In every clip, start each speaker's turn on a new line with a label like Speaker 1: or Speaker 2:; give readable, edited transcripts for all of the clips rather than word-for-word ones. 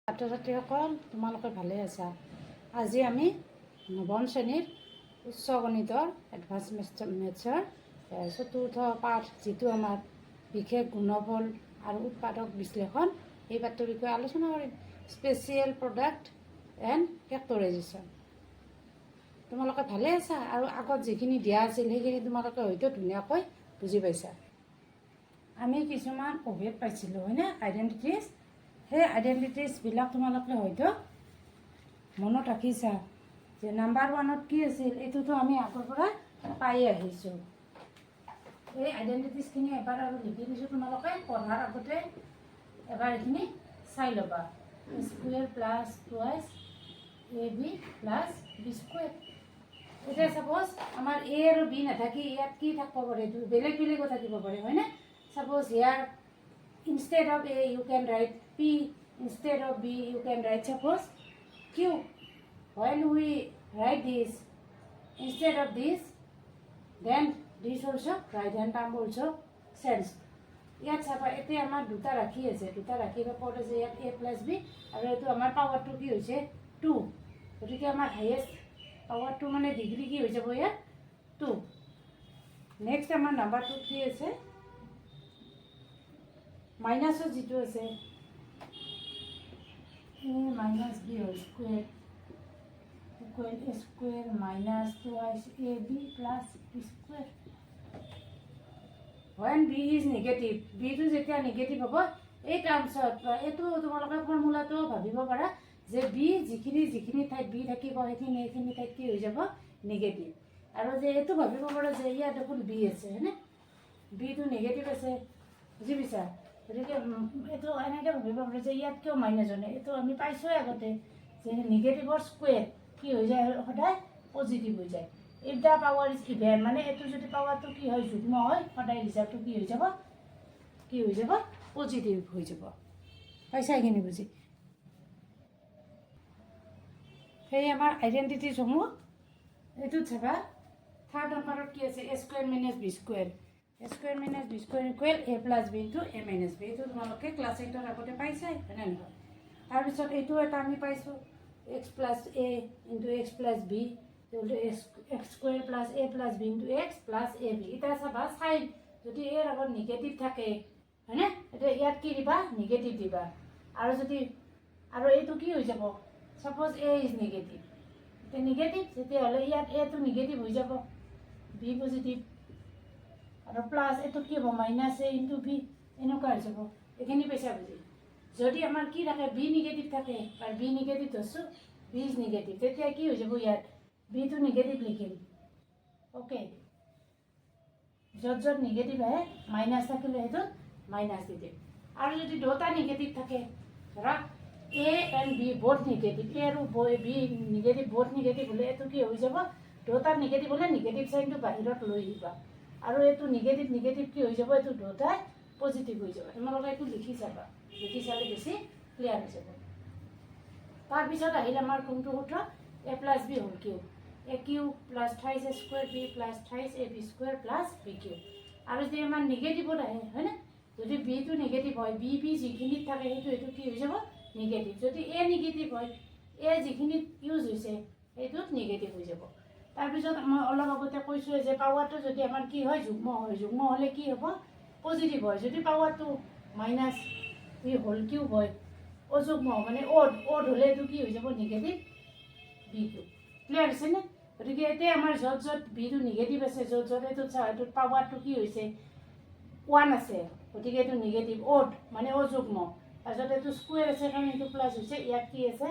Speaker 1: ছাত্ৰ ছাত্ৰীসকল তোমালোকে ভালে আছা। আজি আমি নৱম শ্ৰেণীৰ উচ্চ গণিতৰ এডভান্স মেথছৰ চতুৰ্থ পাঠ যিটো আমাৰ বিশেষ গুণফল আৰু উৎপাদক বিশ্লেষণ এই পাঠটোৰ বিষয়ে আলোচনা কৰিম। Special product and factorisation. তোমালোকে ভালে আছা আৰু আগত যিখিনি দিয়া আছিল সেইখিনি তোমালোকে হয়তো ধুনীয়াকৈ বুজি পাইছা। আমি কিছুমান অভেদ পাইছিলোঁ হয়নে, আইডেণ্টিটিজ। সেই আইডেণ্টিটিজবিলাক তোমালোকে হয়তো মনত ৰাখিছা যে নাম্বাৰ 1ত কি আছিল, এইটোতো আমি আগৰ পৰা পাই আহিছোঁ। এই আইডেণ্টিটিজখিনি এবাৰ আৰু লিখি দিছোঁ, তোমালোকে পঢ়াৰ আগতে এবাৰ এইখিনি চাই ল'বা। Square plus twice AB plus B square. এতিয়া ছাপ'জ আমাৰ A আৰু B নাথাকি ইয়াত কি থাকিব পাৰে, বেলেগ বেলেগো থাকিব পাৰে হয়নে। Suppose year instead of A you can write P, instead of B you can write suppose Q. When we write this instead of this, then this also right hand term also sense. ইয়াত চাবা এতিয়া আমাৰ দুটা ৰাখি আছে, দুটা ৰাখিৰ ওপৰত আছে ইয়াত A প্লাছ B আৰু এইটো আমাৰ পাৱাৰটো কি হৈছে 2। গতিকে আমাৰ হাইয়েষ্ট পাৱাৰটো মানে ডিগ্ৰী কি হৈ যাব ইয়াত 2। নেক্সট আমাৰ নাম্বাৰটো কি আছে, মাইনাছত যিটো আছে A minus B whole square equal A square minus 2AC AB plus B square. When B is negative, B টো যেতিয়া নেগেটিভ হ'ব এই টাৰ্মছত এইটো তোমালোকে ফৰ্মুলাটো ভাবিব পাৰা যে B যিখিনি ঠাইত B থাকিব সেইখিনি ঠাইত কি হৈ যাব নেগেটিভ। আৰু যে এইটো ভাবিব পাৰা যে ইয়াত দেখোন B আছে হয়নে, Bটো নেগেটিভ আছে, বুজি পাইছা। গতিকে এইটো এনেকৈ ভাবিব পাৰোঁ যে ইয়াত কিয় মাইনাছ হয়, এইটো আমি পাইছোঁৱে আগতে যে নিগেটিভৰ স্কুৱেৰ কি হৈ যায় সদায় পজিটিভ হৈ যায়। If the power is even, মানে এইটো যদি পাৱাৰটো কি হয় যুগ্ম হয় সদায় ৰিজাল্টটো কি হৈ যাব পজিটিভ হৈ যাব। পাইছা এইখিনি বুজি। সেই আমাৰ আইডেণ্টিটিসমূহ এইটোত চাবা। থাৰ্ড নম্বৰত কি আছে, A square minus B square. A square minus B square equal A plus B into A minus B। এইটো তোমালোকে ক্লাছ 8ৰ আগতে পাইছাই হয়নে নহয়। তাৰপিছত এইটো এটা আমি পাইছোঁ X plus A into X plus B X square plus A plus B into X plus AB। এতিয়া চাবা চাইড যদি এৰ আগত নিগেটিভ থাকে হয়নে, এতিয়া ইয়াত কি দিবা নিগেটিভ দিবা। আৰু এইটো কি হৈ যাব, ছাপ'জ A ইজ নিগেটিভ, এতিয়া নিগেটিভ তেতিয়াহ'লে ইয়াত Aটো নিগেটিভ হৈ যাব, B পজিটিভ। আৰু প্লাছ এইটো কি হ'ব মাইনাছ A ইনটু B, এনেকুৱা হৈ যাব। এইখিনি পাইছা বুজি। যদি আমাৰ কি থাকে B নিগেটিভ থাকে আৰু B নিগেটিভ ধৰছোঁ, B ইজ নিগেটিভ, তেতিয়া কি হৈ যাব ইয়াত Bটো নিগেটিভ লিখিম। অ'কে, য'ত নিগেটিভ আহে মাইনাছ থাকিলে সেইটোত মাইনাছ দি দিম। আৰু যদি দুটা নিগেটিভ থাকে, ধৰা A and B both negative, A আৰু B নিগেটিভ বোথ নিগেটিভ হ'লে এইটো কি হৈ যাব, দুটা নিগেটিভ হ'লে নিগেটিভ চাইনটো বাহিৰত লৈ আহিবা। আৰু এইটো নিগেটিভ কি হৈ যাব, এইটো দুটাই পজিটিভ হৈ যাব। তোমালোকে এইটো লিখি চাবা, লিখি চালে বেছি ক্লিয়াৰ হৈ যাব। তাৰপিছত আহিল আমাৰ কোনটো সূত্ৰ, A plus B whole cube. A cube plus thrice A square B plus thrice AB square plus B cube. আৰু যদি আমাৰ নিগেটিভত আহে হয়নে, যদি Bটো নিগেটিভ হয় B যিখিনিত থাকে সেইটো কি হৈ যাব নিগেটিভ। যদি A নিগেটিভ হয় A যিখিনিত ইউজ হৈছে সেইটোত নিগেটিভ হৈ যাব। তাৰপিছত মই অলপ আগতে কৈছোঁ যে পাৱাৰটো যদি আমাৰ কি হয় যুগ্ম হয়, যুগ্ম হ'লে কি হ'ব পজিটিভ হয়। যদি পাৱাৰটো মাইনাছ B হোল কিউব হয় অযুগ্ম মানে অড হ'লে এইটো কি হৈ যাব নিগেটিভ B কিউব। ক্লিয়াৰ হৈছেনে। গতিকে এতিয়া আমাৰ য'ত Bটো নিগেটিভ আছে, য'ত এইটোত পাৱাৰটো কি হৈছে 1 আছে, গতিকে এইটো নিগেটিভ। অড মানে অযুগ্ম, তাৰপিছত এইটো স্কুৱেৰ আছে কাৰণে এইটো প্লাছ হৈছে, ইয়াত কি আছে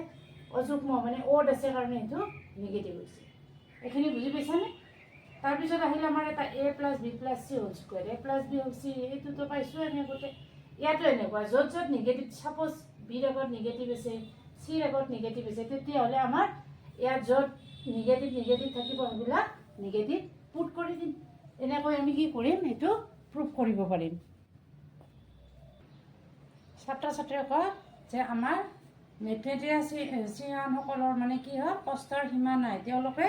Speaker 1: অযুগ্ম মানে অড আছে কাৰণে এইটো নিগেটিভ হৈছে। এইখিনি বুজি পাইছানে। তাৰপিছত আহিল আমাৰ এটা A plus B plus C whole square. A plus B whole C এইটোতো পাইছোঁ এনেকুৱাতে, ইয়াতো এনেকুৱা য'ত নিগেটিভ, ছাপ'জ Bৰ আগত নিগেটিভ আছে Cৰ আগত নিগেটিভ আছে, তেতিয়াহ'লে আমাৰ ইয়াত য'ত নিগেটিভ থাকিব সেইবিলাক নিগেটিভ পুট কৰি দিম। এনেকৈ আমি কি কৰিম এইটো প্ৰুভ কৰিব পাৰিম। ছাত্ৰ ছাত্ৰীসকল যে আমাৰ মেথমেটিচিয়ানসকলৰ মানে কি হয় কষ্টৰ সীমা নাই, তেওঁলোকে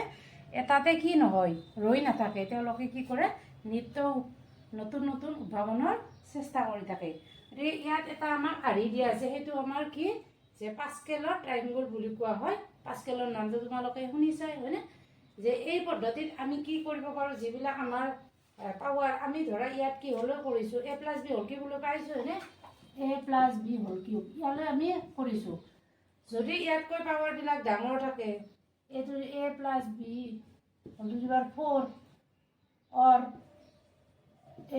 Speaker 1: এটাতে কি নহয় ৰৈ নাথাকে, তেওঁলোকে কি কৰে নিত্য নতুন উদ্ভাৱনৰ চেষ্টা কৰি থাকে। গতিকে ইয়াত এটা আমাক আঢ়ি দিয়া আছে, সেইটো আমাৰ কি যে পাস্কেলৰ ট্ৰাইংগল বুলি কোৱা হয়। পাস্কেলৰ নামটো তোমালোকে শুনিছাই হয়নে? যে এই পদ্ধতিত আমি কি কৰিব পাৰোঁ, যিবিলাক আমাৰ পাৱাৰ আমি ধৰা ইয়াত কি হ'লেও কৰিছোঁ, a প্লাছ বি হ'ল কিউব বুলি পাইছোঁ হয়নে? a প্লাছ বি হ'ল কিউব ইয়ালৈ আমি কৰিছোঁ। যদি ইয়াতকৈ পাৱাৰবিলাক ডাঙৰ থাকে, এইটো a plus B whole to the power 4 or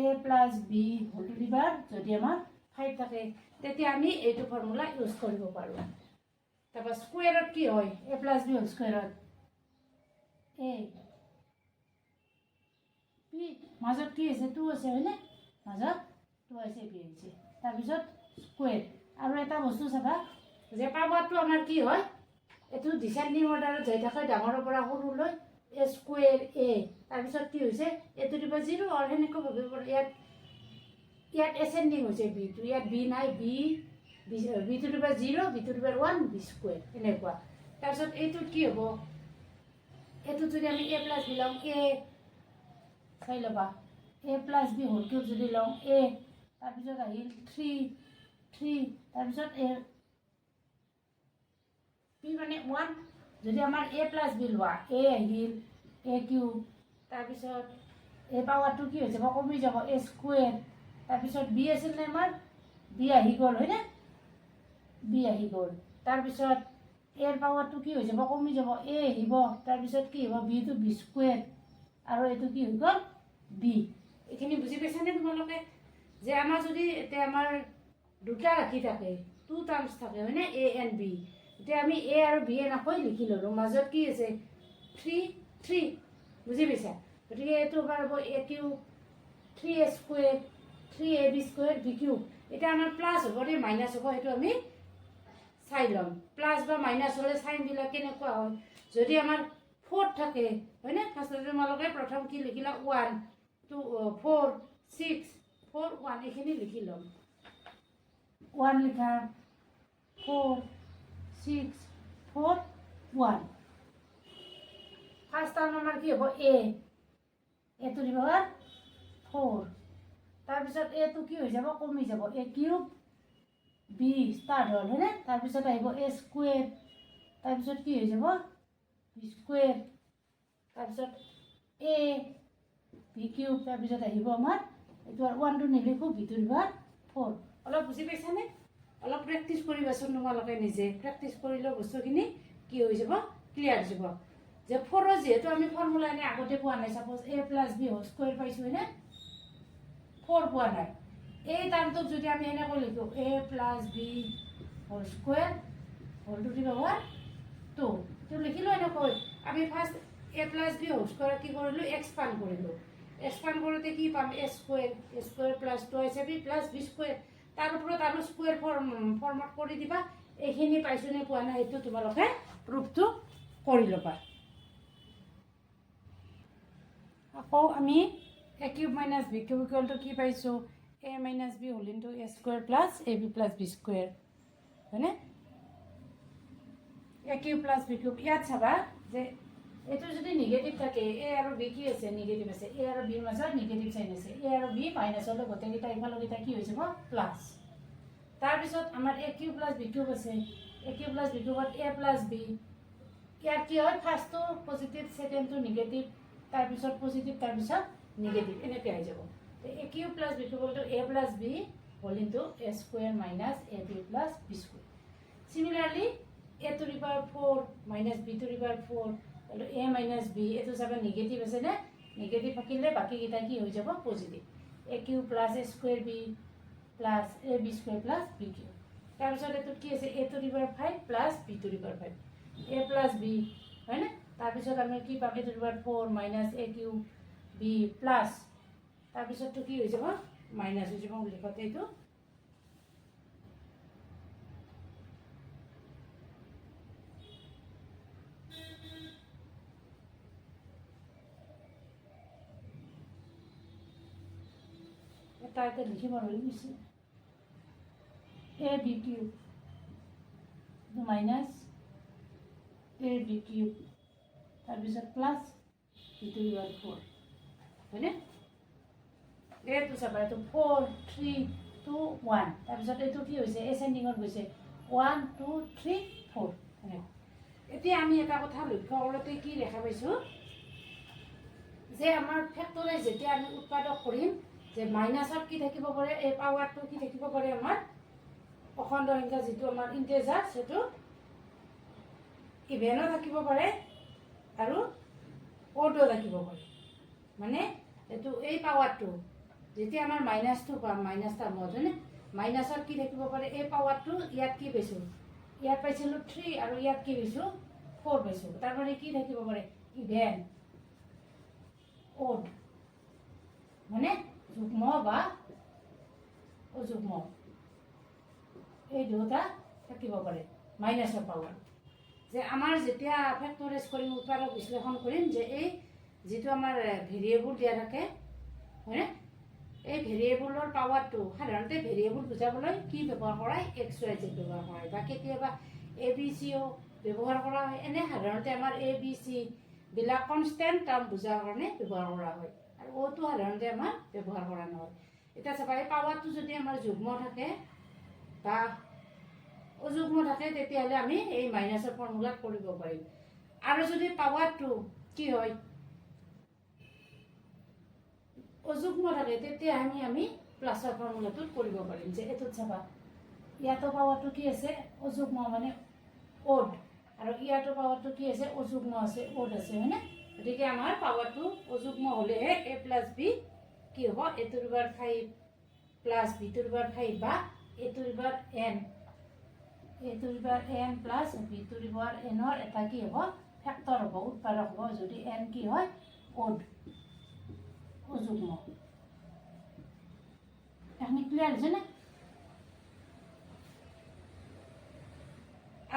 Speaker 1: a plus B whole to the power যদি আমাৰ 5 থাকে, তেতিয়া আমি এইটো ফৰ্মুলা ইউজ কৰিব পাৰোঁ। তাৰপৰা স্কুৱেৰত কি হয়, a প্লাছ বি হোল স্কুৱেৰত a বি মাজত কি হৈছে 2 আছে হয়নে? মাজত 2 আছে বি হৈছে। তাৰপিছত স্কুৱেৰ আৰু এটা বস্তু চাবা যে পাৱাৰটো আমাৰ কি হয়, এইটো ডিচেণ্ডিং অৰ্ডাৰত যাই থাকে ডাঙৰৰ পৰা সৰুলৈ a স্কুৱেৰ a। তাৰপিছত কি হৈছে a টু দি পাৱাৰ 0 আৰু সেনেকৈ ভাবিব পাৰোঁ ইয়াত এচেণ্ডিং হৈছে বিটো, ইয়াত বি নাই, B to the power 0 B to the power 1 B square এনেকুৱা। তাৰপিছত এইটোত কি হ'ব, এইটোত যদি আমি a প্লাছ বি লওঁ a চাই ল'বা a plus B whole cube যদি লওঁ a, তাৰপিছত আহিল 3 তাৰপিছত a বি মানে 1 যদি আমাৰ a প্লাছ বি লোৱা a আহিল a কিউব, তাৰপিছত এই পাৱাৰটো কি হৈ যাব কমি যাব a স্কুৱেৰ, তাৰপিছত বি আছিল নে আমাৰ বি আহি গ'ল হয়নে? বি আহি গ'ল। তাৰপিছত এৰ পাৱাৰটো কি হৈ যাব কমি যাব a আহিব, তাৰপিছত কি হ'ব বিটো বি স্কুৱেৰ আৰু এইটো কি হৈ গ'ল বি। এইখিনি বুজি পাইছানে তোমালোকে? যে আমাৰ যদি এতিয়া আমাৰ দুটা ৰাখি থাকে, 2 টাৰ্মছ থাকে হয়নে? a and b। এতিয়া আমি a আৰু b এনেকৈ লিখি ল'লোঁ, মাজত কি আছে 3 বুজি পাইছা? গতিকে এইটো হ'ব a cube 3a square 3ab square B cube. এতিয়া আমাৰ প্লাছ হ'ব নে মাইনাছ হ'ব সেইটো আমি চাই ল'ম। প্লাছ বা মাইনাছ হ'লে চাইনবিলাক কেনেকুৱা হয়, যদি আমাৰ 4 থাকে হয়নে? ফাৰ্ষ্টতে তোমালোকে প্ৰথম কি লিখিলা 1 2 4 6 4 1 এইখিনি লিখি ল'ম। 1 লিখা 4 6 4 1। ফাৰ্ষ্ট টাৰ্ম আমাৰ কি হ'ব a টু দি পাৱাৰ 4, তাৰপিছত এটো কি হৈ যাব কমি যাব a কিউব বি ষ্টাৰ্ট হ'ল হয়নে? তাৰপিছত আহিব a স্কুৱেৰ, তাৰপিছত কি হৈ যাব বি স্কুৱেৰ, তাৰপিছত a বি কিউব, তাৰপিছত আহিব আমাৰ এইটো আৰু 1টো নিলিখোঁ বি টু দি পাৱাৰ 4। অলপ বুজি পাইছানে? অলপ প্ৰেক্টিছ কৰিবাচোন তোমালোকে নিজে। প্ৰেক্টিছ কৰিলে বস্তুখিনি কি হৈ যাব ক্লিয়াৰ হৈ যাব। যে 4ৰ যিহেতু আমি ফৰ্মুলা এনে আগতে পোৱা নাই, suppose a plus B whole square পাইছোঁ হয়নে? 4 পোৱা নাই। এই টাৰ্মটোক যদি আমি এনেকৈ লিখোঁ a plus B whole square whole to the power 2, এইটো লিখিলোঁ এনেকৈ। আমি first a plus B whole square কি কৰিলোঁ এক্সপাণ্ড কৰিলোঁ। এক্সপাণ্ড কৰোঁতে কি পাম a square plus 2ab plus B square, তাৰ ওপৰত আৰু স্কুৱেৰ ফৰ্মত কৰি দিবা। এইখিনি পাইছোঁ নে পোৱা নাই সেইটো তোমালোকে প্ৰুফটো কৰি ল'বা। আকৌ আমি a cube minus B cube ইকুৱেলটো কি পাইছোঁ a minus B whole into a square plus ab plus B square হয়নে? a cube plus B cube. ইয়াত চাবা যে এইটো যদি নিগেটিভ থাকে a আৰু b কি আছে নিগেটিভ আছে, a আৰু বিৰ মাজত নিগেটিভ চাইন আছে, a আৰু b মাইনাছ হ'লে গোটেইকেইটা ইফালৰকেইটা কি হৈ যাব প্লাছ। তাৰপিছত আমাৰ a cube plus B cube আছে, a কিউব প্লাছ বি কিউবত a প্লাছ বি। ইয়াত কি হয় ফাৰ্ষ্টটো পজিটিভ ছেকেণ্ডটো নিগেটিভ, তাৰপিছত পজিটিভ তাৰপিছত নিগেটিভ এনেকৈ আহি যাব। a কিউব প্লাছ বি কিউবলটো a plus B whole into a square minus ab plus B square. Similarly a to the power 4 minus b to the power 4 a minus b এইটো চাবা negative আছে নে? Negative থাকিলে বাকীকেইটা কি হৈ যাব positive. a cube plus a square B plus a বি স্কুৱেৰ প্লাছ বি কিউব। তাৰপিছত এইটোত কি আছে a to the power 5 plus b to the power 5 a plus b হয়নে? তাৰপিছত আমি কি পাম a to the power 4 minus a cube B plus তাৰপিছতটো কি হৈ যাব মাইনাছ হৈ যাব লিখোঁতে এইটো এটা লিখিব লাগিছে a b cube minus a b cube তাৰপিছত plus b to the power 4 হয়নে? এইটো চাবা এইটো 4 3 2 1 তাৰপিছত এইটো কি হৈছে এচেণ্ডিঙত গৈছে 1 2 3 4 এতিয়া আমি এটা কথা লক্ষ্য কৰোঁতে কি দেখা পাইছোঁ যে আমাৰ ফেক্টৰাইজ যেতিয়া আমি উৎপাদক কৰিম যে মাইনাছত কি থাকিব পাৰে এই পাৱাৰটো কি থাকিব পাৰে আমাৰ অখণ্ড সংখ্যা যিটো আমাৰ ইন্টিজাৰ সেইটো ইভেনো থাকিব পাৰে আৰু অডো থাকিব পাৰে মানে এইটো এই পাৱাৰটো যেতিয়া আমাৰ মাইনাছটো পাম মাইনাছ টাৰ্মত হয়নে মাইনাছত কি থাকিব পাৰে এই পাৱাৰটো ইয়াত কি পাইছোঁ ইয়াত পাইছিলোঁ 3 আৰু ইয়াত কি পাইছোঁ 4 পাইছোঁ তাৰমানে কি থাকিব পাৰে ইভেন অড মানে যুগ্ম বা অযুগ্ম এই দুটা থাকিব পাৰে মাইনাছৰ পাৱাৰ যে আমাৰ যেতিয়া ফেক্টৰাইজ কৰিম উৎপাদক বিশ্লেষণ কৰিম যে এই যিটো আমাৰ ভেৰিয়েবল দিয়া থাকে হয়নে এই ভেৰিয়েবলৰ পাৱাৰটো সাধাৰণতে ভেৰিয়েবল বুজাবলৈ কি ব্যৱহাৰ কৰা হয় এক্স ৱাই জেড ব্যৱহাৰ কৰা হয় বা কেতিয়াবা এ বি চিও ব্যৱহাৰ কৰা হয় এনে সাধাৰণতে আমাৰ এ বি চি বিলাক কনষ্টেণ্ট টাৰ্ম বুজাৰ কাৰণে ব্যৱহাৰ কৰা হয় আৰু অ'টো সাধাৰণতে আমাৰ ব্যৱহাৰ কৰা নহয় এতিয়া চাবা এই পাৱাৰটো যদি আমাৰ যুগ্ম থাকে বা অযুগ্ম থাকে তেতিয়াহ'লে আমি এই মাইনাছৰ ফৰ্মুলাত কৰিব পাৰিম আৰু যদি পাৱাৰটো কি হয় অযুগ্ম থাকে তেতিয়া আমি প্লাছৰ ফৰ্মুলাটোত কৰিব পাৰিম যে এইটোত চাবা ইয়াতো পাৱাৰটো কি আছে অযুগ্ম মানে অড আৰু ইয়াতো পাৱাৰটো কি আছে অযুগ্ম আছে অড আছে হয়নে গতিকে আমাৰ পাৱাৰটো অযুগ্ম হ'লেহে a প্লাছ বি কি হ'ব a to the power 5 plus b to the power 5 বা a to the power n plus b to the power n ৰ এটা কি হ'ব ফেক্টৰ হ'ব উৎপাদক হ'ব যদি n কি হয় অড অযুগ্ম এখানে ক্লিয়াৰ হৈছে না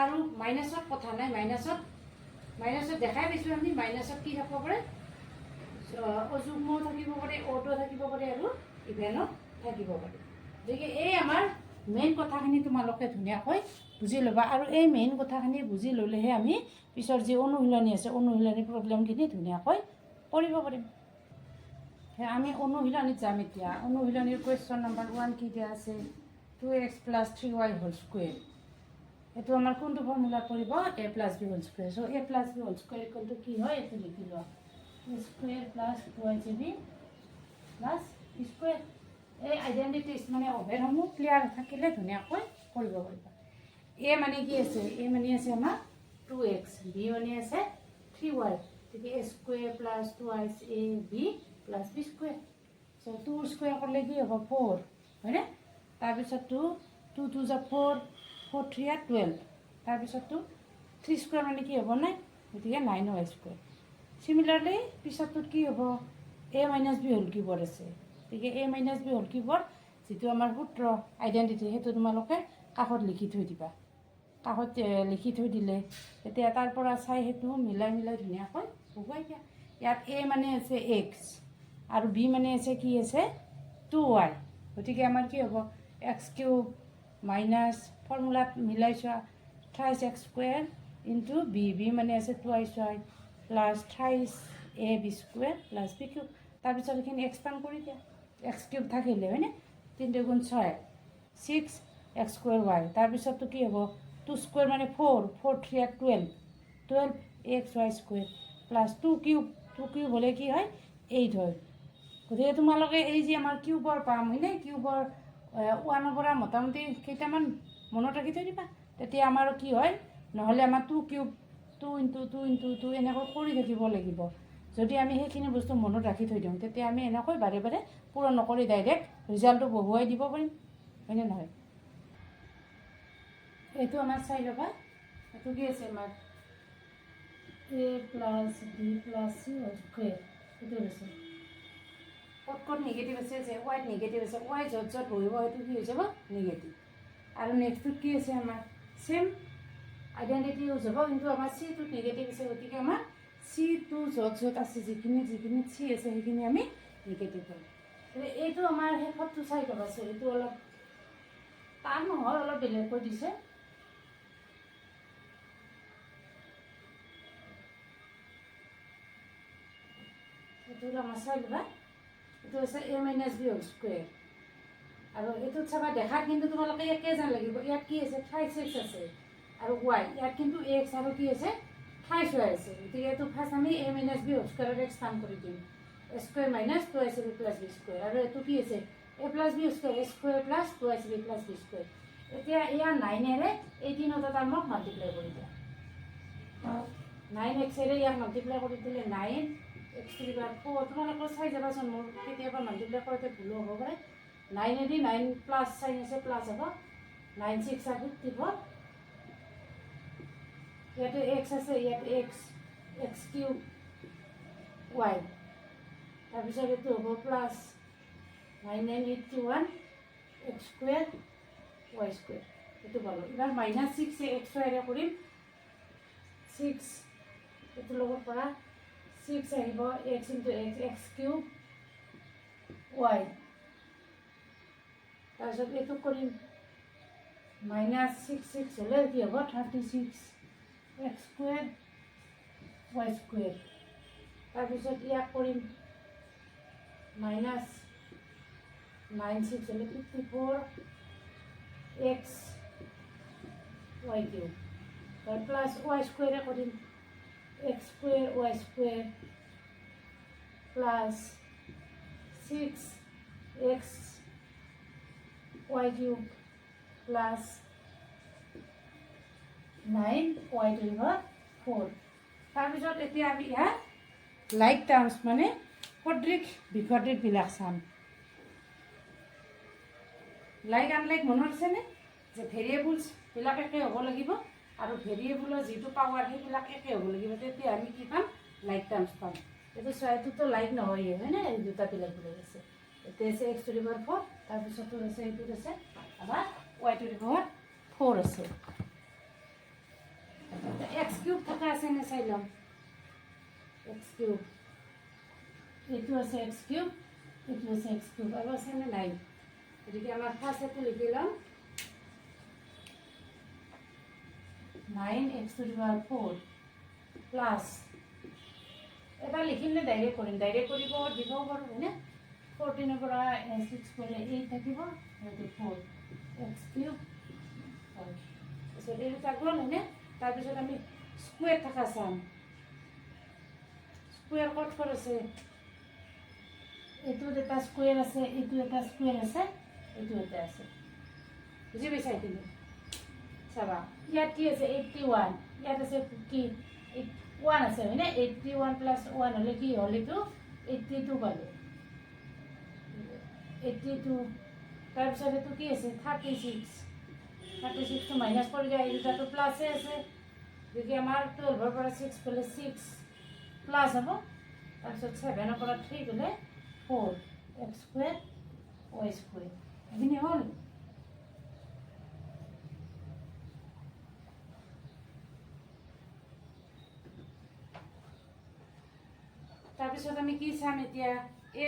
Speaker 1: আৰু মাইনাছত কথা নাই মাইনাছত দেখাই পাইছোঁ আমি মাইনাছত কি থাকিব পাৰে অযুগ্ম থাকিব পাৰে অডো থাকিব পাৰে আৰু ইভেনো থাকিব পাৰে গতিকে এই আমাৰ মেইন কথাখিনি তোমালোকে ধুনীয়াকৈ বুজি ল'বা আৰু এই মেইন কথাখিনি বুজি ল'লেহে আমি পিছৰ যি অনুশীলনী আছে অনুশীলনী প্ৰব্লেমখিনি ধুনীয়াকৈ কৰিব পাৰিম আমি অনুশীলনীত যাম এতিয়া অনুশীলনীৰ কুৱেশ্যন নম্বৰ 1 কি দিয়া আছে 2x + 3y হোল স্কুৱেৰ এইটো আমাৰ কোনটো ফৰ্মুলাত পৰিব a + b whole square so' a + b whole square equal to কি হয় এইটো লিখি লোৱা a স্কুৱেৰ + 2ab + স্কুৱেৰ এই আইডেণ্টিটিজ মানে অভেদসমূহ ক্লিয়াৰ থাকিলে ধুনীয়াকৈ কৰিব পাৰিবা a মানে কি আছে a মানে আছে আমাৰ 2x b মানে আছে 3y গতিকে a square + 2ab + b square so' 2 square কৰিলে কি হ'ব 4 হয়নে তাৰপিছত 2 2 = 4 4 3 = 12 তাৰপিছততো 3 স্কুৱেৰ মানে কি হ'ব নাই গতিকে 9y স্কুৱেৰ চিমিলাৰলি পিছতটোত কি হ'ব a - b হোল কিউবৰ আছে গতিকে a - b হোল কিউবৰ যিটো আমাৰ সূত্ৰ আইডেণ্টিটি সেইটো তোমালোকে কাষত লিখি থৈ দিবা কাষত লিখি থৈ দিলে তেতিয়া তাৰ পৰা চাই সেইটো মিলাই ধুনীয়াকৈ বহুৱাই দিয়া ইয়াত a মানে আছে x আৰু b মানে আছে কি আছে 2y গতিকে আমাৰ কি হ'ব x³ মাইনাছ ফৰ্মুলাত মিলাই চোৱা 3x² * b মানে আছে 2y plus 3ab² plus b³ তাৰপিছত এইখিনি এক্সপাণ্ড কৰি দিয়া x³ থাকিলে হয়নে 3 × 6 6x² তাৰপিছততো কি হ'ব 2² মানে 4 4 3 = 12 12axy² প্লাছ 2³ হ'লে কি হয় 8 হয় গতিকে তোমালোকে এই যে আমাৰ কিউবৰ পাম হয়নে কিউবৰ 1ৰ পৰা মোটামুটি কেইটামান মনত ৰাখি থৈ দিবা তেতিয়া আমাৰ কি হয় নহ'লে আমাৰ 2³ 2 × 2 × 2 এনেকৈ কৰি থাকিব লাগিব যদি আমি সেইখিনি বস্তু মনত ৰাখি থৈ দিওঁ তেতিয়া আমি এনেকৈ বাৰে বাৰে পূৰণ নকৰি ডাইৰেক্ট ৰিজাল্টটো বহুৱাই দিব পাৰিম হয়নে নহয় এইটো আমাৰ চাই ল'বা এইটো কি আছে আমাৰ a + b + c whole square এইটো আছে ক'ত নিগেটিভ আছে যে ৱাইত নিগেটিভ আছে ৱাই য'ত বহিব সেইটো কি হৈ যাব নিগেটিভ আৰু নেক্সটটোত কি আছে আমাৰ চেম আইডেণ্টিটি ইউজ হ'ব কিন্তু আমাৰ চিটোত নিগেটিভ আছে গতিকে আমাৰ চিটো য'ত আছে যিখিনি চি আছে সেইখিনি আমি নিগেটিভ কৰিম এইটো আমাৰ শেষতটো চাই ল'ব আছে এইটো অলপ টান নহয় অলপ বেলেগকৈ দিছে এইটো আমাৰ চাই ল'বা এইটো হৈছে a - b হোল স্কুৱেৰ আৰু এইটোত চাবা দেখাত কিন্তু তোমালোকে একে যেন লাগিব। ইয়াত কি আছে থাইছ এক্স আছে আৰু ৱাই, ইয়াত কিন্তু এক্স আৰু কি আছে থাইছ ৱাই আছে। গতিকে এইটো ফাৰ্ষ্ট আমি এ মাইনাছ বি হোল স্কুৱাৰত এক্সপাণ্ড কৰি দিম, A square minus 2ac plus B square. আৰু এইটো কি আছে A plus B square, A square plus 2ac plus B square. এতিয়া ইয়াৰ 9এৰে 18টা টাৰ্মক মাল্টিপ্লাই কৰি দিয়া, 9xৰে ইয়াক মাল্টিপ্লাই কৰি দিলে 9x⁴। তোমালোকৰ চাই যাবাচোন, মোৰ কেতিয়াবা মাল্টিপ্লাই কৰোঁতে ভুলো হ'ব পাৰে। 9এদি 9 প্লাছ চাইন আছে প্লাছ হ'ব, 9 6 54। ইয়াতে এক্স আছে, ইয়াতে x³ y, তাৰপিছত এইটো হ'ব প্লাছ 9 9 81 x² y²। এইটো পালোঁ। এবাৰ মাইনাছ 6 এক্স ৱাইৰে কৰিম, 6 এইটোৰ লগত পৰা 6 আহিব x × x³ y। তাৰপিছত এইটো কৰিম মাইনাছ 6 6 হ'লে কি হ'ব 36 x² y²। তাৰপিছত ইয়াক কৰিম মাইনাছ 9 6 হ'লে 54 x y³ প্লাছ y² কৰিম x² y² plus 6 x y³ plus 9 y⁴। তাৰপিছত এতিয়া আমি ইয়াত লাইক টাৰ্মছ মানে সদৃশ বিপৰীতবিলাক চাম। লাইক আনলাইক মনত আছেনে যে ভেৰিয়েবলছবিলাক একে হ'ব লাগিব আৰু ভেৰিয়েবলৰ যিটো পাৱাৰ সেইবিলাক একে হ'ব লাগিব, তেতিয়া আমি কি পাম লাইক টাৰ্মছ পাম। এইটো এইটোতো লাইক নহয়েই হয়নে, এই দুটা বেলেগ বেলেগ আছে। এতিয়া আছে x⁴, তাৰপিছতো আছে এইটোত আছে আমাৰ y⁴ আছে। x³ থকা আছেনে চাই ল'ম, x³ এইটো আছে x³, এইটো আছে x³ আৰু আছেনে নাই। গতিকে আমাৰ ফাৰ্ষ্ট এইটো লিখি ল'ম 9x⁴ প্লাছ, এবাৰ লিখিলে ডাইৰেক্ট কৰিম, ডাইৰেক্ট কৰিব দিবও পাৰোঁ হয়নে। 14ৰ পৰা 6 কৰিলে 8 থাকিব, 4 x³ তাৰপিছত এই দুটা গ'ল হয়নে। তাৰপিছত আমি স্কুৱেৰ থকা চাম, স্কুৱেৰ ক'ত ক'ত আছে, এইটোত এটা স্কুৱেৰ আছে, এইটো এটা স্কুৱেৰ আছে, এইটো এটা আছে। বুজি পাইছা এইখিনি চাবা। ইয়াত কি আছে 81, ইয়াত আছে কি 1 আছে হয়নে। 81 + 1 হ'লে কি হ'ল, এইটো 82 পালোঁ, 82। তাৰপিছত এইটো কি আছে 36, 36টো মাইনাছ কৰি দিয়া, এই দুটাটো প্লাছে আছে। গতিকে আমাৰ 12ৰ পৰা 6 গ'লে 6 প্লাছ হ'ব। তাৰপিছত 7ৰ পৰা 3 গ'লে 4 x² y²। এইখিনি হ'ল। তাৰপিছত আমি কি চাম এতিয়া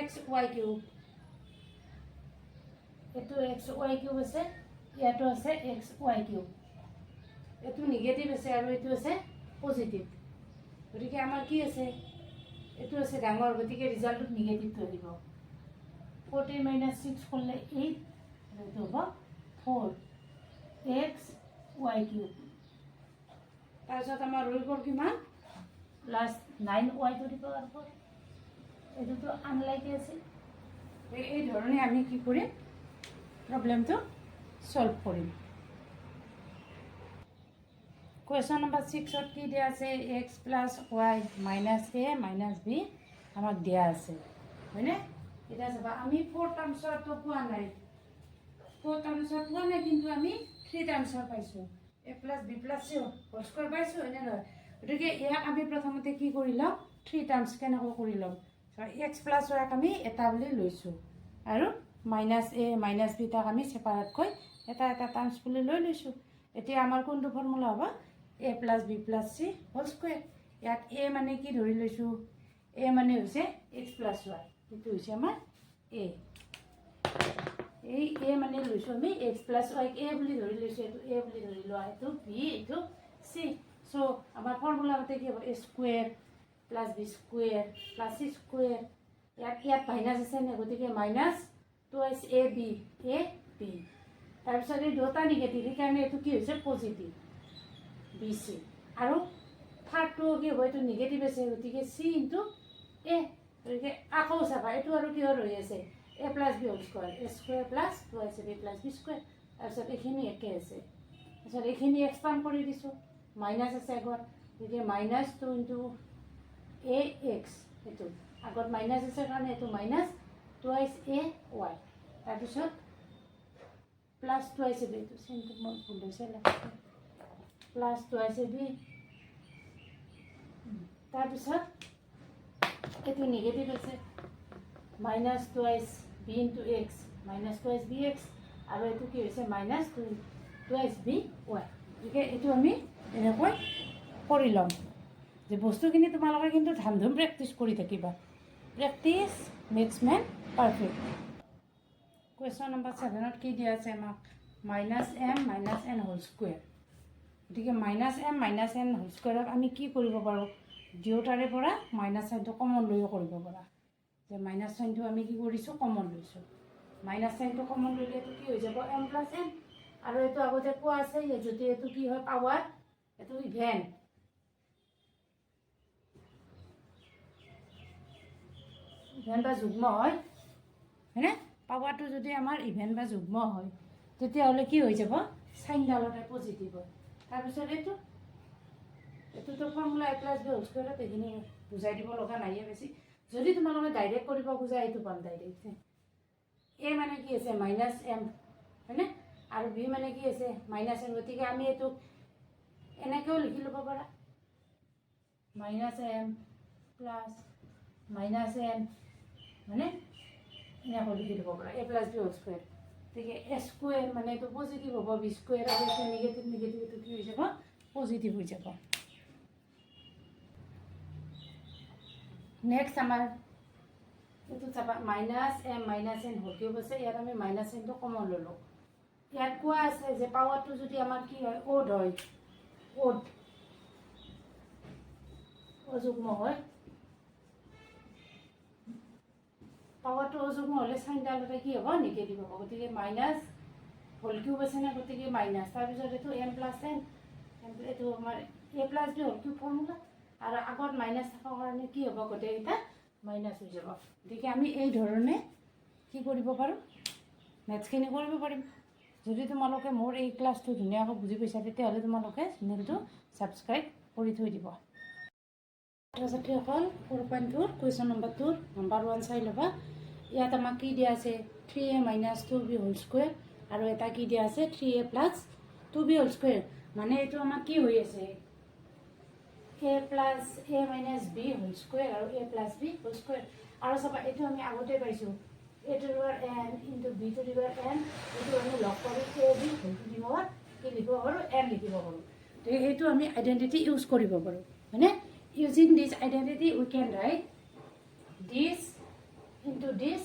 Speaker 1: x⁴, এইটো x⁴ আছে, ইয়াতো আছে x⁴। এইটো নিগেটিভ আছে আৰু এইটো আছে পজিটিভ। গতিকে আমাৰ কি আছে, এইটো আছে ডাঙৰ, গতিকে ৰিজাল্টত নিগেটিভটো আহিব। 14 - 6 কৰিলে 8, এইটো হ'ব 4x y³। তাৰপিছত আমাৰ ৰৈ গ'ল কিমান প্লাছ 9y⁴। এইটোতো আনলাইকে আছিল। এই ধৰণে আমি কি কৰিম প্ৰব্লেমটো সলভ কৰিম। কুৱেশ্যন নম্বৰ 6ত কি দিয়া আছে, x + y - a - b আমাক দিয়া আছে হয়নে। এতিয়া চাবা আমি 4 টাৰ্মছৰটো পোৱা নাই, 4 টাৰ্মছৰ পোৱা নাই, কিন্তু আমি 3 টাৰ্মছৰ পাইছোঁ, a + b + c whole square পাইছোঁ হয়নে নহয়। গতিকে ইয়াক আমি প্ৰথমতে কি কৰি ল'ম 3 টাৰ্মছ কেনেকৈ কৰি ল'ম। x + y আমি এটা বুলি লৈছোঁ আৰু -a - b তাক আমি ছেপাৰেটকৈ এটা এটা টাৰ্মছ বুলি লৈ লৈছোঁ। এতিয়া আমাৰ কোনটো ফৰ্মুলা হ'ব a + b + c whole square. ইয়াত a মানে কি ধৰি লৈছোঁ, a মানে হৈছে x + y, এইটো হৈছে আমাৰ a। এই a মানে লৈছোঁ আমি x + y a বুলি ধৰি লৈছোঁ, এইটো a বুলি ধৰি লোৱা, এইটো b, এইটো c। চ' আমাৰ ফৰ্মুলা মতে কি হ'ব a² + b² + c²। ইয়াত মাইনাছ আছে নে, গতিকে -2ab a বি তাৰপিছত এই দুটা নিগেটিভ সেইকাৰণে এইটো কি হৈছে পজিটিভ বি চি আৰু থাৰ্ডটো কি হ'ব এইটো নিগেটিভ আছে গতিকে চি ইনটু এ গতিকে আকৌ চাবা এইটো আৰু কিহৰ হৈ আছে A plus B whole square A square plus 2ab plus B square তাৰপিছত এইখিনি একে আছে তাৰপিছত এইখিনি এক্সপাণ্ড কৰি দিছোঁ মাইনাছ আছে আগত গতিকে মাইনাছ 2 ইনটু এ এক্স এইটো আগত মাইনাছ আছে কাৰণে এইটো মাইনাছ 2 এ ৱাই তাৰপিছত প্লাছ 2 ab এইটো চিনটো মই ভুল হৈছে প্লাছ 2 ab তাৰপিছত এইটো নিগেটিভ আছে minus 2 B into X minus 2 B X আৰু এইটো কি হৈছে মাইনাছ 2 বি ৱাই গতিকে এইটো আমি এনেকৈ কৰি ল'ম যে বস্তুখিনি তোমালোকে কিন্তু ধাম ধুম প্ৰেক্টিছ কৰি থাকিবা practice makes man perfect question number 7ত কি দিয়া আছে আমাক minus M minus N whole square গতিকে minus M minus N whole স্কুৱেৰক আমি কি কৰিব পাৰোঁ দুয়োটাৰে পৰা মাইনাছ চাইনটো কমন লৈও কৰিব পৰা যে মাইনাছ চাইনটো আমি কি কৰিছোঁ কমন লৈছোঁ মাইনাছ চাইনটো কমন ল'লে এইটো কি হৈ যাব এম প্লাছ এন আৰু এইটো আগতে পোৱা আছে যদি এইটো কি হয় পাৱাৰ এইটো ইভেন ইভেন বা যুগ্ম হয় হয়নে পাৱাৰটো যদি আমাৰ ইভেন বা যুগ্ম হয় তেতিয়াহ'লে কি হৈ যাব চাইনডালতে পজিটিভ হয় তাৰপিছত এইটোতো ফৰ্মুলা এ প্লাছ বি হোল স্কুৱেৰত এইখিনি বুজাই দিব লগা নাইয়ে বেছি যদি তোমালোকে ডাইৰেক্ট কৰিব খোজা এইটো পাম ডাইৰেক্ট এ মানে কি আছে মাইনাছ এম হয়নে আৰু বি মানে কি আছে মাইনাছ এম গতিকে আমি এইটো এনেকৈও লিখি ল'ব পাৰা minus M plus minus M মানে এনেকৈ লিখি দিব পাৰা A plus B whole square গতিকে এ স্কুৱেৰ মানে এইটো পজিটিভ হ'ব বি স্কুৱেৰ আৰু এইটো নিগেটিভ নিগেটিভ এইটো কি হৈ যাব পজিটিভ হৈ যাব নেক্সট আমাৰ এইটো চাবা minus M minus N whole cube আছে ইয়াত আমি মাইনাছ এনটো কমন ল'লোঁ ইয়াত কোৱা আছে যে পাৱাৰটো যদি আমাৰ কি হয় অ'ড হয় অ'ড অযুগ্ম হয় পাৱাৰটো অযুগ্ম হ'লে চাইনডালতে কি হ'ব নিগেটিভ হ'ব গতিকে মাইনাছ হোল কিউব আছে না গতিকে মাইনাছ তাৰপিছত এইটো এম প্লাছ এন এইটো আমাৰ A plus B whole cube formula আৰু আগত মাইনাছ থকাৰ কাৰণে কি হ'ব গোটেইকেইটা মাইনাছ হৈ যাব গতিকে আমি এই ধৰণে কি কৰিব পাৰোঁ মেথছখিনি কৰিব পাৰিম যদি তোমালোকে মোৰ এই ক্লাছটো ধুনীয়াকৈ বুজি পাইছা তেতিয়াহ'লে তোমালোকে চেনেলটো ছাবস্ক্ৰাইব কৰি থৈ দিব ছাত্ৰ ছাত্ৰীসকল 4.2 কুৱেশ্যন নম্বৰ 2 নাম্বাৰ 1 চাই ল'বা ইয়াত আমাক কি দিয়া আছে 3a minus 2b whole square আৰু এটা কি দিয়া আছে 3a plus 2b whole square মানে এইটো আমাক কি হৈ আছে a plus a minus b whole square আৰু a plus b whole square আৰু চাবা এইটো আমি আগতে পাইছোঁ a to the power n into b to the power n এইটো আমি লগ কৰি a b whole to the power কি লিখিব পাৰোঁ n লিখিব পাৰোঁ তো এইটো আমি আইডেণ্টিটি ইউজ কৰিব পাৰোঁ হয়নে using this identity we can write this into this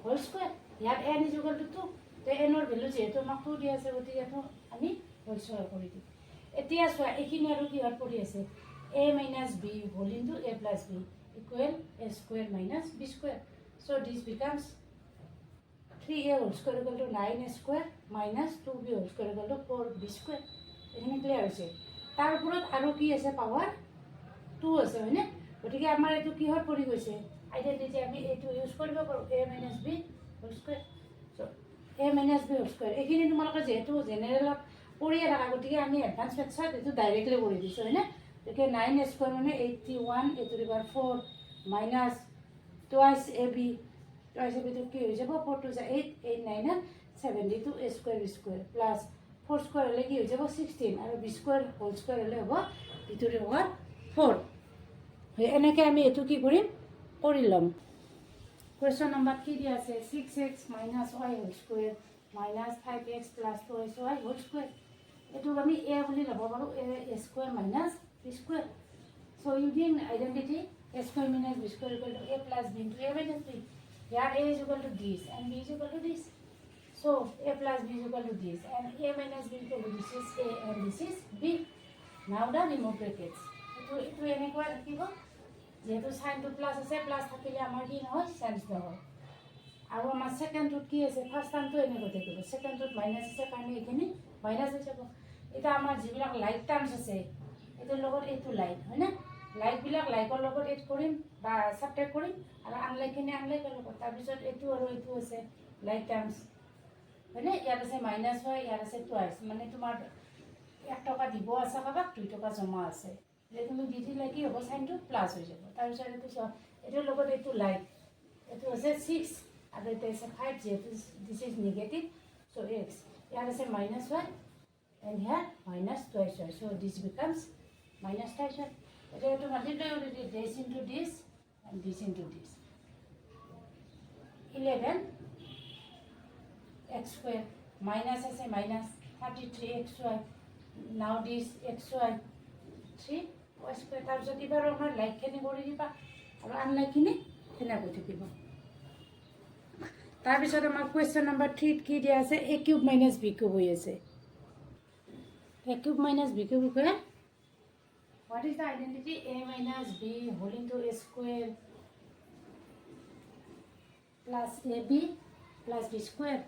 Speaker 1: whole square ইয়াত n is equal to 2 তো n ৰ ভ্যালু যেহেতু আমাক 2 দিয়া আছে গতিকে এইটো আমি হোল স্কয়াৰ কৰি দিম এতিয়া চোৱা এইখিনি আৰু কি হত পৰি আছে a minus b whole into a plus b equal a square minus b square so this becomes 3a whole square equal to 9a square minus 2b whole square equal to 4b square এইখিনি clear হৈছে তাৰ ওপৰত আৰু কি আছে power 2 আছে হয়নে গতিকে আমাৰ এইটো কি হত পৰি গৈছে আইডেন্টিটি আমি এইটো ইউজ কৰিব পাৰোঁ a minus b whole square so a minus b whole square এইখিনি তোমালোকে যেহেতু জেনেৰেলত পঢ়িয়ে থাকা গতিকে আমি এডভান্স মেথছত এইটো ডাইৰেক্টলি কৰি দিছোঁ হয়নে গতিকে 9a square মানে 81 a to the power 4 minus twice ab টো কি হৈ যাব 4 to 8 8 9 72 a square b square plus 4 square হলে কি হৈ যাব 16 আৰু b square whole square হলে হ'ব b to the power 4 এনেকৈ আমি এইটো কি কৰিম কৰি ল'ম কুৱেশ্যন নম্বৰ কি দিয়া আছে 6x minus y whole square minus 5x plus 2y whole square এইটো আমি a বুলি ল'ব পাৰোঁ a square minus b square so using identity a square minus b square equal to a plus b into a minus b here a is equal to this and b is equal to this so a plus b is equal to this and a minus b equal to this is a and this is b now the remove brackets এইটো এনেকুৱা থাকিব যেহেতু সাইনটো plus আছে plus থাকিলে আমাৰ কি নহয় change নহয় আৰু আমাৰ ছেকেণ্ড ৰুট কি আছে ফাৰ্ষ্ট টাৰ্মটো এনেকৈ থাকিব ছেকেণ্ড ৰুট মাইনাছ আছে কাৰণে এইখিনি মাইনাছ হৈ যাব এতিয়া আমাৰ যিবিলাক লাইক টাৰ্মছ আছে এইটোৰ লগত এইটো লাইক হয়নে লাইকবিলাক লাইকৰ লগত এড কৰিম বা ছাবট্ৰেক্ট কৰিম আৰু আনলাইকখিনি আনলাইকৰ লগত তাৰপিছত এইটো আৰু এইটো আছে লাইক টাৰ্মছ হয়নে ইয়াত আছে মাইনাছ হয় ইয়াত আছে টুৱাইছ মানে তোমাৰ 1 টকা দিব আছে কাৰোবাক 2 টকা জমা আছে যে তুমি দি দিলে কি হ'ব চাইনটো প্লাছ হৈ যাব তাৰপিছত এইটো চোৱা এইটোৰ লগত এইটো লাইক এইটো আছে 6 আৰু এইটো আছে 5 যিহেতু this is negative so' x ইয়াত আছে মাইনাছ হয় এণ্ড হিয়াৰ মাইনাছ টুৱাইছ হয় so' this becomes minus twice হয় এতিয়া এইটো মাল্টিপ্লাই কৰি this this into this and this into this 11 x square minus আছে minus 33xy now this xy 3 y square তাৰপিছত এবাৰ আমাৰ লাইকখিনি কৰি দিবা আৰু আনলাইকখিনি সেনেকৈ থাকিব তাৰপিছত আমাৰ কুৱেশ্যন নম্বৰ 3 কি দিয়া আছে a cube minus b cube হৈ আছে a cube minus b cube কি what is the identity a minus b whole into a square plus ab plus b square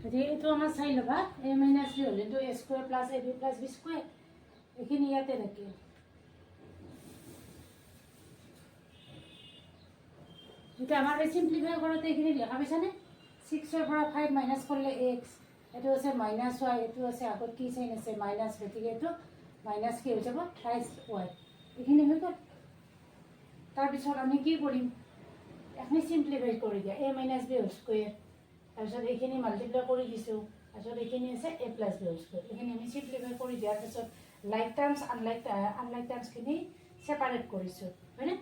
Speaker 1: এইটো আমাৰ চাই ল'বা a minus b whole into a square plus ab plus b square এইখিনি ইয়াতে থাকে এটা আমাৰ সিম্পলিফাই কৰোঁতে এইখিনি লেখা পাইছানে 6ৰ পৰা 5 মাইনাছ কৰিলে x এইটো আছে মাইনাছ y এইটো আছে আগত কি চাইন আছে মাইনাছ গতিকে এইটো মাইনাছ কি হৈ যাব থ্ৰাইছ y এইখিনি হৈ গ'ল তাৰপিছত আমি কি কৰিম এইখিনি সিম্পলিফাই কৰি দিয়া a minus b whole square তাৰপিছত এইখিনি মাল্টিপ্লাই কৰি দিছোঁ তাৰপিছত এইখিনি আছে a plus b whole square এইখিনি আমি সিম্পলিফাই কৰি দিয়াৰ পিছত লাইক টাৰ্মছ আনলাইক টাৰ্মছখিনি ছেপাৰেট কৰিছোঁ হয়নে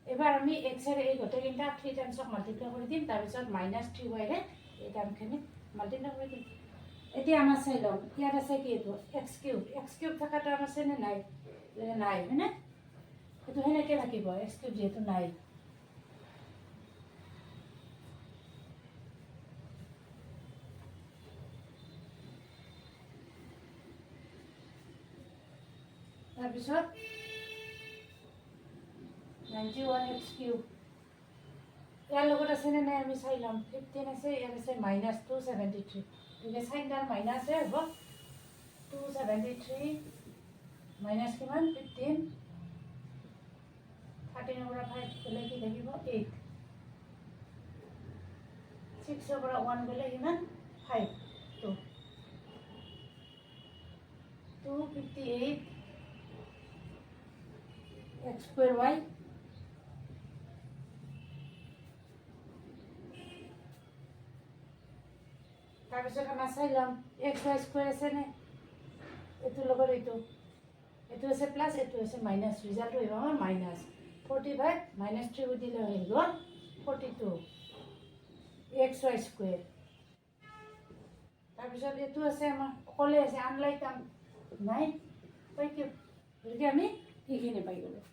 Speaker 1: এবাৰ আমি এক্সেৰে এই গোটেইকেইটা 3 টাৰ্মছক মাল্টিপ্লাই কৰি দিম তাৰপিছত মাইনাছ 3yৰে এই টাৰ্মখিনি মাল্টিপ্লাই কৰি দিম এতিয়া আমাৰ চাই ল'ম ইয়াত আছে কি এইটো এক্স কিউব থকা টাৰ্ম আছে নে নাই নাই হয়নে এইটো সেনেকৈ থাকিব এক্স কিউব যিহেতু নাই তাৰপিছত 91x কিউব ইয়াৰ লগত আছেনে নাই আমি চাই ল'ম 15 আছে ইয়াত আছে মাইনাছ 273 গতিকে চাইনডাল মাইনাছে হ'ব 273 মাইনাছ কিমান 15 13ৰ পৰা 5 গ'লে কি থাকিব 8 6ৰ পৰা 1 গ'লে কিমান 5 258 x square y তাৰপিছত আমাৰ চাই ল'ম x y square আছে নে এইটোৰ লগত এইটো আছে প্লাছ এইটো আছে মাইনাছ ৰিজাল্টটো আহিব আমাৰ মাইনাছ 45 মাইনাছ 3 দিলে হৈ গ'ল 42 x y square তাৰপিছত এইটো আছে আমাৰ অকলে আছে আনলাইক টাৰ্ম নাই পাই কি গতিকে আমি এইখিনি পাই গ'লোঁ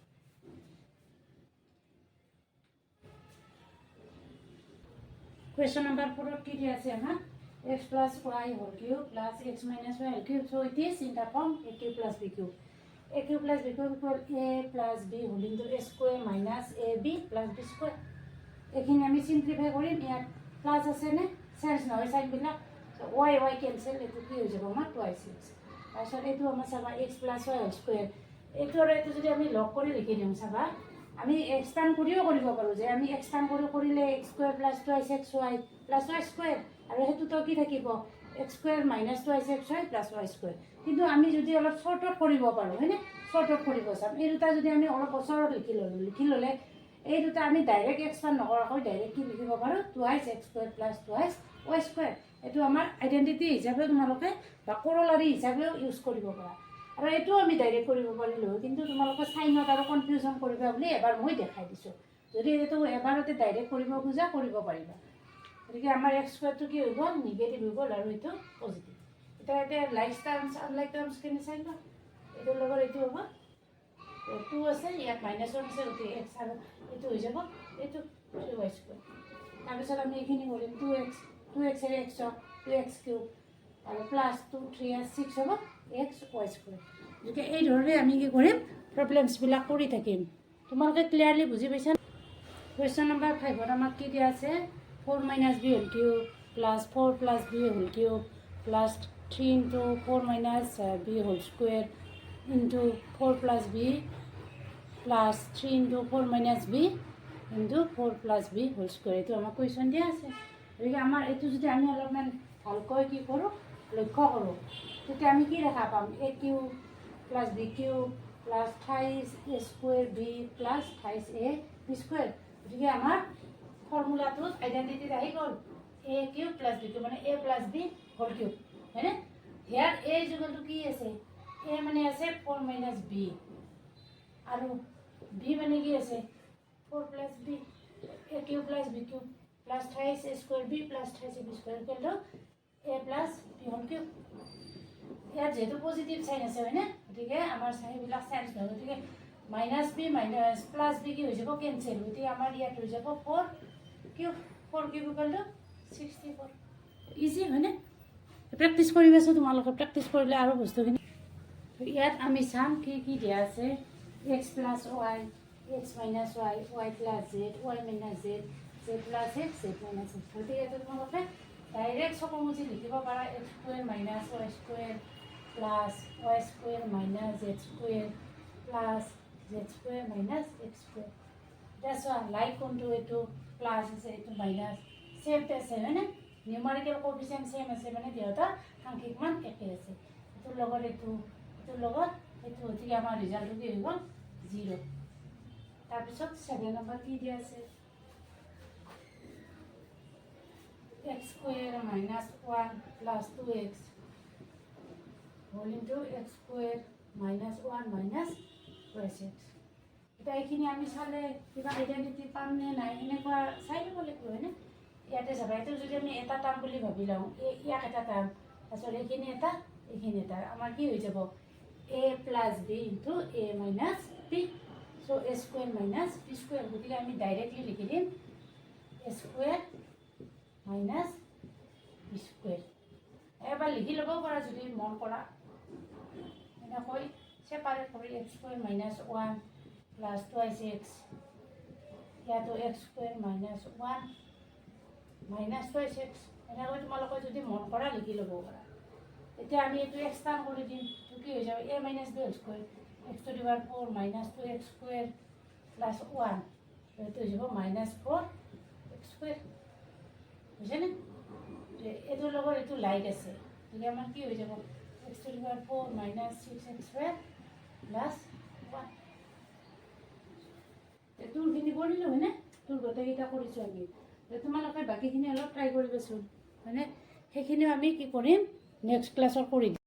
Speaker 1: কুৱেশ্যন নম্বৰ 4 কি দিয়া আছে আমাৰ x plus y whole cube plus x minus y whole cube. So it is in the form a cube plus b cube. A cube plus b cube equal a plus b whole into a square minus ab plus b square. এইখিনি আমি simplify কৰিম ইয়াত plus আছে নে change নহয় চাইনবিলাক y cancel এইটো কি হৈ যাব আমাৰ 2x তাৰপিছত এইটো আমাৰ চাবা x plus y whole square এইটো আৰু এইটো যদি আমি লগ কৰি লিখি দিওঁ চাবা আমি এক্সপাণ্ড কৰিও কৰিব পাৰোঁ যে আমি এক্সপাণ্ড কৰিলে x square plus 2xy plus y square আৰু সেইটোতো কি থাকিব x square minus 2xy plus y square কিন্তু আমি যদি অলপ শ্বৰ্ট কৰিব পাৰোঁ হয়নে শ্বৰ্ট কৰিব চাম এই দুটা যদি আমি অলপ ওচৰত লিখি ল'লে এই দুটা আমি ডাইৰেক্ট এক্সপাণ্ড নকৰাকৈ ডাইৰেক্ট কি লিখিব পাৰোঁ 2x square plus 2y square এইটো আমাৰ আইডেণ্টিটি হিচাপেও তোমালোকে বা কৰলাৰী হিচাপেও ইউজ কৰিব পাৰা আৰু এইটোও আমি ডাইৰেক্ট কৰিব পাৰিলোঁ কিন্তু তোমালোকে চাইনত আৰু কনফিউজন কৰিবা বুলি এবাৰ মই দেখাই দিছোঁ যদি এইটো এবাৰতে ডাইৰেক্ট কৰিব খোজা কৰিব পাৰিবা গতিকে আমাৰ x স্কুৱাৰটো কি হৈ গ'ল নিগেটিভ হৈ গ'ল আৰু এইটো পজিটিভ এতিয়া লাইক টাৰ্মছ আনলাইক টাৰ্মছখিনি চাই লওঁ এইটোৰ লগত এইটো হ'ব 2 আছে ইয়াত মাইনাছ 1 আছে গতিকে x আৰু এইটো হৈ যাব এইটো 3y স্কুৱাৰ তাৰপিছত আমি এইখিনি কৰিম 2x এৰে x 2x কিউব আৰু প্লাছ 2 3 6 হ'ব x y স্কুৱাৰ গতিকে এই ধৰণে আমি কি কৰিম প্ৰব্লেমছবিলাক কৰি থাকিম তোমালোকে ক্লিয়াৰলি বুজি পাইছা কুৱেশ্যন নম্বৰ 5 আমাক কি দিয়া আছে 4 - b whole cube plus 4 + b whole cube plus 3 × 4 - b whole square into 4 + b plus 3 × 4 - b into 4 + b whole square এইটো আমাক কুৱেশ্যন দিয়া আছে গতিকে আমাৰ এইটো যদি আমি অলপমান ভালকৈ কি কৰোঁ লক্ষ্য কৰোঁ তেতিয়া আমি কি দেখা পাম a cube plus b cube plus 28 a square b plus 28 a b square গতিকে আমাৰ ফৰ্মুলাটোত আইডেণ্টিটিত আহি গ'ল a cube plus b cube মানে a plus b whole cube হয়নে হেয়াৰ a যুগলটো কি আছে a মানে আছে 4 - b আৰু b মানে কি আছে 4 + b a cube plus b cube plus 28 a square b plus 28 a b square equal to a plus b whole cube ইয়াত যেহেতু পজিটিভ চাইন আছে হয়নে গতিকে আমাৰ চাইনবিলাক চেঞ্জ নহয় গতিকে -b প্লাছ b কি হৈ যাব কেঞ্চেল গতিকে আমাৰ ইয়াত হৈ যাব 4 কিউব ইকুৱেল টু 64 ইজি হয়নে প্ৰেক্টিচ কৰিবাচোন তোমালোকে প্ৰেক্টিচ কৰিলে আৰু বস্তুখিনি ইয়াত আমি চাম কি কি দিয়া আছে x + y x - y y + z y - z z + x z - x গতিকে ইয়াতে তোমালোকে ডাইৰেক্ট চকুমুজি লিখিব পাৰা x² - y² plus y² - z² plus z² - x²। এতিয়া চোৱা লাইক কোনটো এইটো প্লাছ আছে এইটো মাইনাছ ছেম আছে হয়নে নিউমাৰিকেল কোএফিচিয়েণ্ট ছেম আছে মানে সিহঁতৰ সাংখ্যিক মান একে আছে এইটোৰ লগত এইটোৰ লগত এইটো গতিকে আমাৰ ৰিজাল্টটো কি হৈ গ'ল 0 তাৰপিছত 7 নম্বৰ কি দিয়া আছে x² - 1 + 2x whole into x² - 1 - 2x এতিয়া এইখিনি আমি চালে কিবা আইডেণ্টিটি পাম নে নাই এনেকুৱা চাই ল'ব লাগিব হয়নে ইয়াতে চাবা এইটো যদি আমি এটা টাৰ্ম বুলি ভাবি লওঁ ইয়াক এটা টাৰ্ম তাৰপিছত এইখিনি এটা আমাৰ কি হৈ যাব a + b into a - b so' a² - b² গতিকে আমি ডাইৰেক্টলি লিখি দিম a² - b² এবাৰ লিখি ল'ব পৰা যদি মন কৰা এনেকৈ ছেপাৰেট কৰি x² - 1 প্লাছ 2x ইয়াতো x² - 1 মাইনাছ 2x এনেকৈ তোমালোকে যদি মন কৰা লিখি ল'ব পাৰা এতিয়া আমি এইটো এক্সটাৰ্ণ কৰি দিম এইটো কি হৈ যাব a - b whole square x⁴ - 2x² plus 1 এইটো হৈ যাব -4x² বুজিছেনে এইটোৰ লগত এইটো লাইক আছে গতিকে আমাৰ কি হৈ যাব x⁴ - 6x² প্লাছ 1 তোৰখিনি কৰিলোঁ হয়নে তোৰ গোটেইকেইটা কৰিছোঁ আমি তোমালোকে বাকীখিনি অলপ ট্ৰাই কৰিবাচোন হয়নে সেইখিনিও আমি কি কৰিম নেক্সট ক্লাছত কৰি দিম